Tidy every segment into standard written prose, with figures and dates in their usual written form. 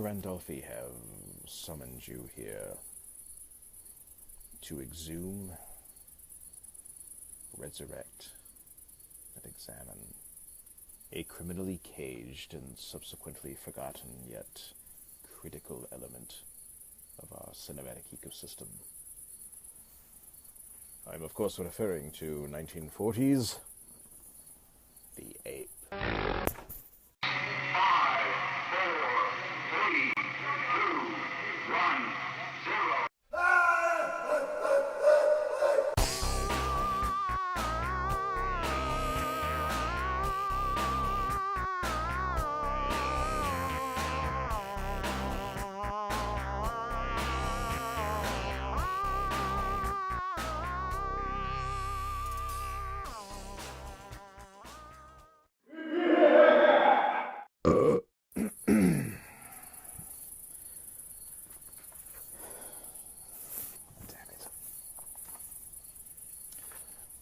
Randolphi have summoned you here to exhume, resurrect, and examine a criminally caged and subsequently forgotten yet critical element of our cinematic ecosystem. I'm of course referring to 1940s The Ape. 5, 4, 3, 2, 1, 0.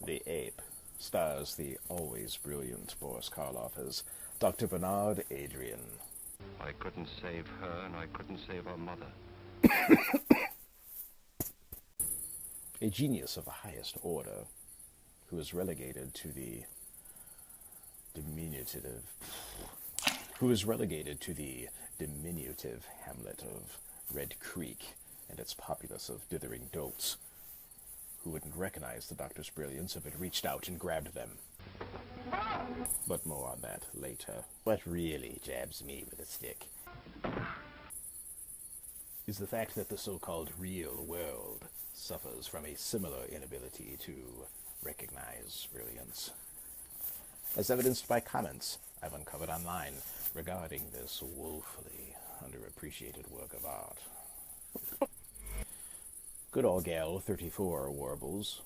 The Ape stars the always brilliant Boris Karloff as Dr. Bernard Adrian. I couldn't save her, and I couldn't save her mother. A genius of the highest order, who is relegated to the diminutive hamlet of Red Creek and its populace of dithering dolts, who wouldn't recognize the doctor's brilliance if it reached out and grabbed them. But more on that later. What really jabs me with a stick is the fact that the so-called real world suffers from a similar inability to recognize brilliance, as evidenced by comments I've uncovered online regarding this woefully underappreciated work of art. Good old gal 34 warbles.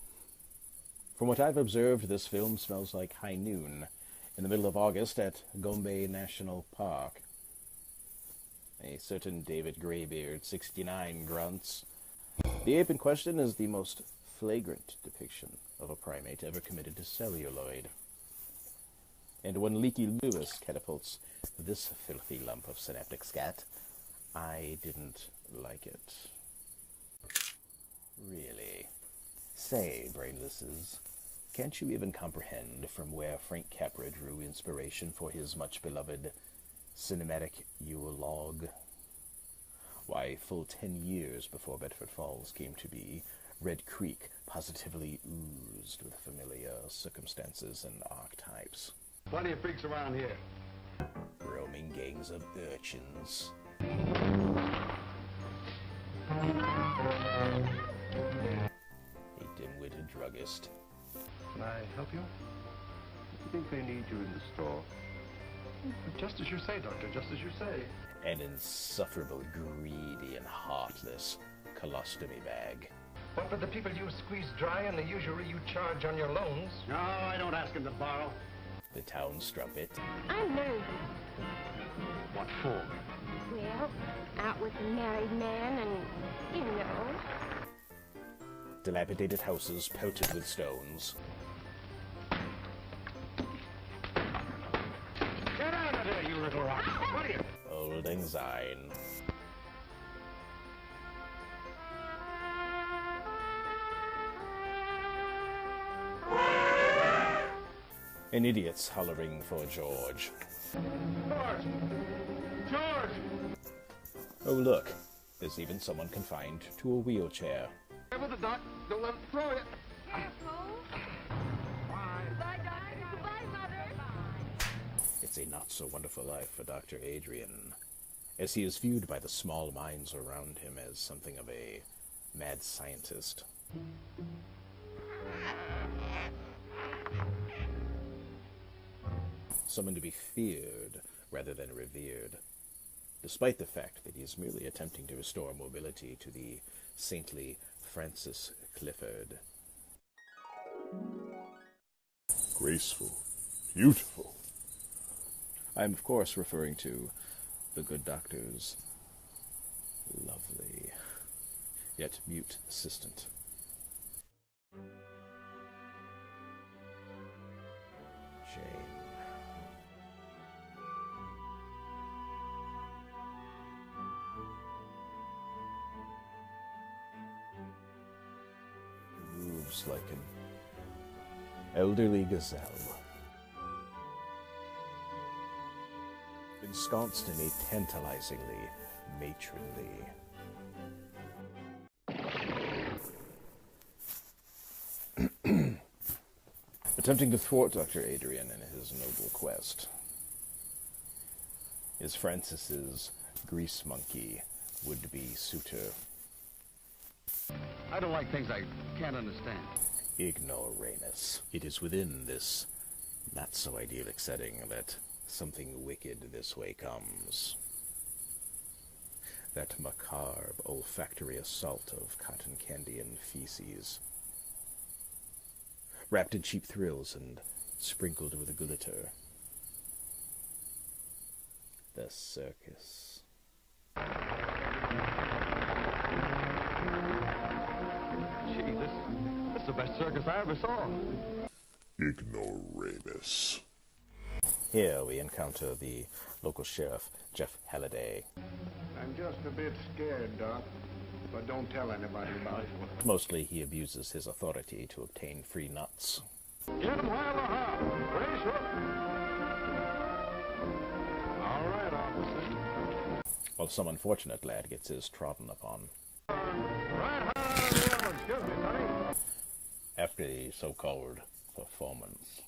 From what I've observed, this film smells like high noon in the middle of August at Gombe National Park. A certain David Greybeard, 69, grunts. The ape in question is the most flagrant depiction of a primate ever committed to celluloid. And when Leaky Lewis catapults this filthy lump of synaptic scat, I didn't like it. Really? Say, brainlesses, can't you even comprehend from where Frank Capra drew inspiration for his much-beloved cinematic Yule-log? Why, full 10 years before Bedford Falls came to be, Red Creek positively oozed with familiar circumstances and archetypes. Plenty of freaks around here. Roaming gangs of urchins. A dim-witted druggist. Can I help you? I think they need you in the store. Just as you say, Doctor, just as you say. An insufferable, greedy, and heartless colostomy bag. What for the people you squeeze dry and the usury you charge on your loans? No, I don't ask him to borrow. The town strumpet. I'm nervous. What for? Well, out with a married man and, you know. Dilapidated houses pelted with stones. Get out of there, you little rock! What are you? Old Lang Syne. And idiots hollering for George. George! George! Oh look, there's even someone confined to a wheelchair. Come with the doc. Don't let him throw you. Bye, Doctor. Goodbye, Mother. It's a not-so-wonderful life for Dr. Adrian, as he is viewed by the small minds around him as something of a mad scientist. Someone to be feared rather than revered, despite the fact that he is merely attempting to restore mobility to the saintly Francis Clifford. Graceful, beautiful. I am, of course, referring to the good doctor's lovely, yet mute assistant. Jane. looks like an elderly gazelle, ensconced in a tantalizingly matronly. Attempting to thwart Dr. Adrian in his noble quest is Francis's grease monkey would-be suitor, I don't like things I can't understand. Ignoramus. It is within this not-so-idyllic setting that something wicked this way comes. That macabre, olfactory assault of cotton candy and feces, wrapped in cheap thrills and sprinkled with glitter. The circus. Gee, this is the best circus I ever saw. Ignoramus. Here we encounter the local sheriff, Jeff Halliday. I'm just a bit scared, Doc, but don't tell anybody about it. Mostly he abuses his authority to obtain free nuts, Get him while the hop. Raise up. All right, officer. while some unfortunate lad gets his trodden upon. Right hard on the other. Excuse me, Sonny. After the so-called performance,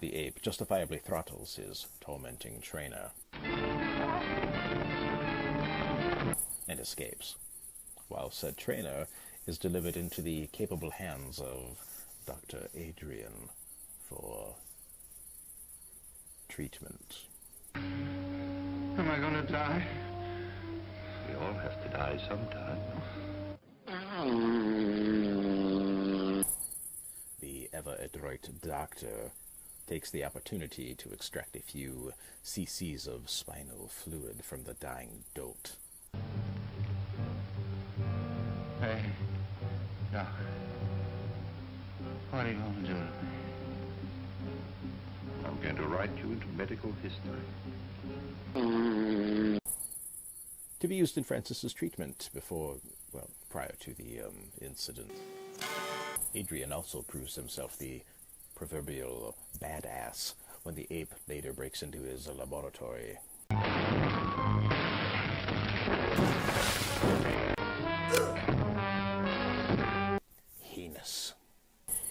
the ape justifiably throttles his tormenting trainer and escapes, while said trainer is delivered into the capable hands of Dr. Adrian for treatment. Am I gonna die? We all have to die sometime. The ever-adroit doctor takes the opportunity to extract a few cc's of spinal fluid from the dying dolt. Hey, Doc. What are you gonna do to me? I'm going to write you into medical history. To be used in Francis's treatment prior to the incident. Adrian also proves himself the proverbial badass when the ape later breaks into his laboratory. Heinous.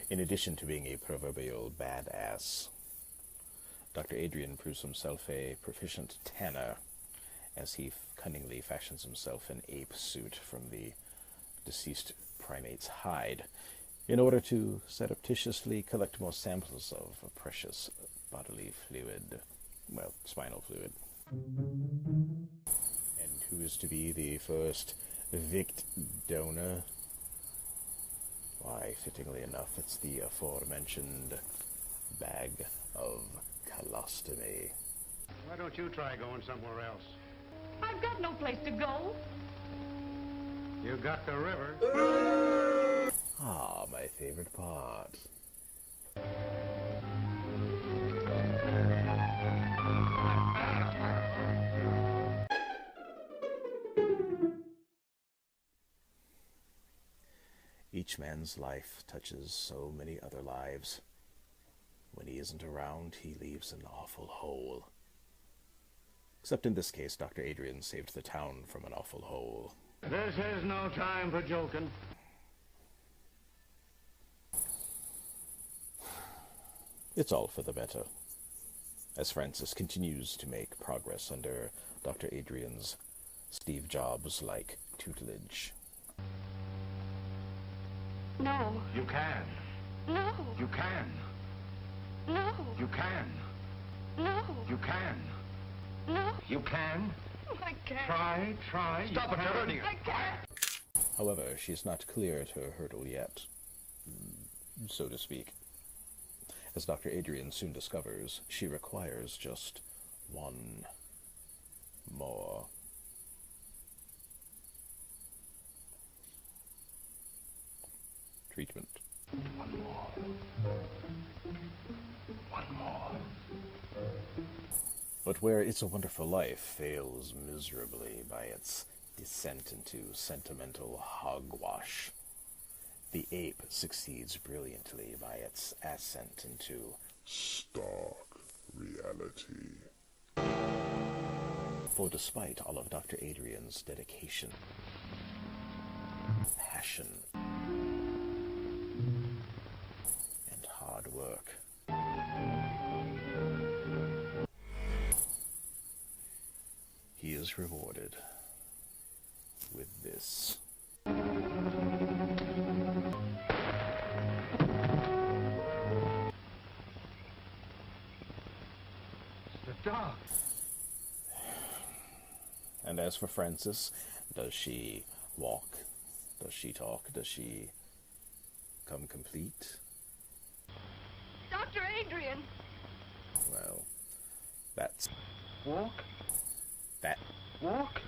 In addition to being a proverbial badass, Dr. Adrian proves himself a proficient tanner as he cunningly fashions himself an ape suit from the deceased primate's hide in order to surreptitiously collect more samples of precious bodily fluid, spinal fluid. And who is to be the first donor? Why, fittingly enough, it's the aforementioned bag of colostomy. Why don't you try going somewhere else? I've got no place to go. You got the river. Ah, my favorite part. Each man's life touches so many other lives. When he isn't around, he leaves an awful hole. Except in this case, Dr. Adrian saved the town from an awful hole. This is no time for joking. It's all for the better, as Francis continues to make progress under Dr. Adrian's Steve Jobs-like tutelage. No. You can. No. You can. No. You can. No. You can. No. You can. I can't. Try. Stop it, they're hurting you. I can't. However, she's not cleared her hurdle yet, so to speak. As Dr. Adrian soon discovers, she requires just one more. Treatment. One more. One more. But where It's a Wonderful Life fails miserably by its descent into sentimental hogwash, The ape succeeds brilliantly by its ascent into stark reality. For despite all of Dr. Adrian's dedication, passion, and hard work, he is rewarded with this. The dog. And as for Frances, does she walk? Does she talk? Does she come complete? Dr. Adrian! Well, that's... Walk? That... Walk?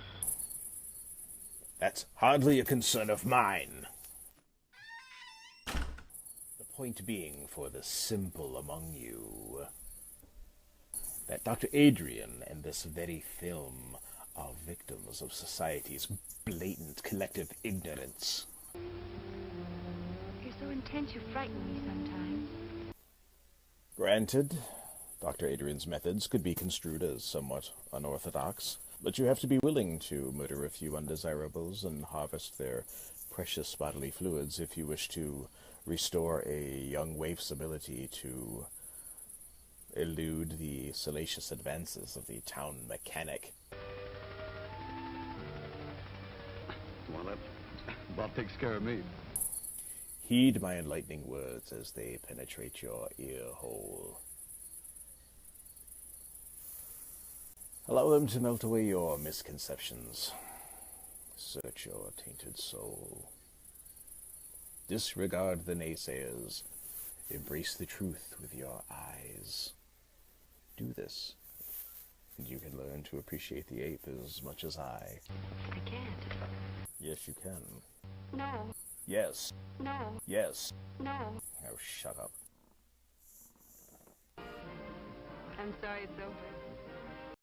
That's hardly a concern of mine. The point being, for the simple among you, that Dr. Adrian and this very film are victims of society's blatant collective ignorance. You're so intense you frighten me sometimes. Granted, Dr. Adrian's methods could be construed as somewhat unorthodox, but you have to be willing to murder a few undesirables and harvest their precious bodily fluids if you wish to restore a young waif's ability to elude the salacious advances of the town mechanic. Well, that about takes care of me. Heed my enlightening words as they penetrate your ear hole. Allow them to melt away your misconceptions. Search your tainted soul. Disregard the naysayers. Embrace the truth with your eyes. Do this, and you can learn to appreciate the ape as much as I. I can't. Yes, you can. No. Yes. No. Yes. No. Oh, shut up. I'm sorry it's over.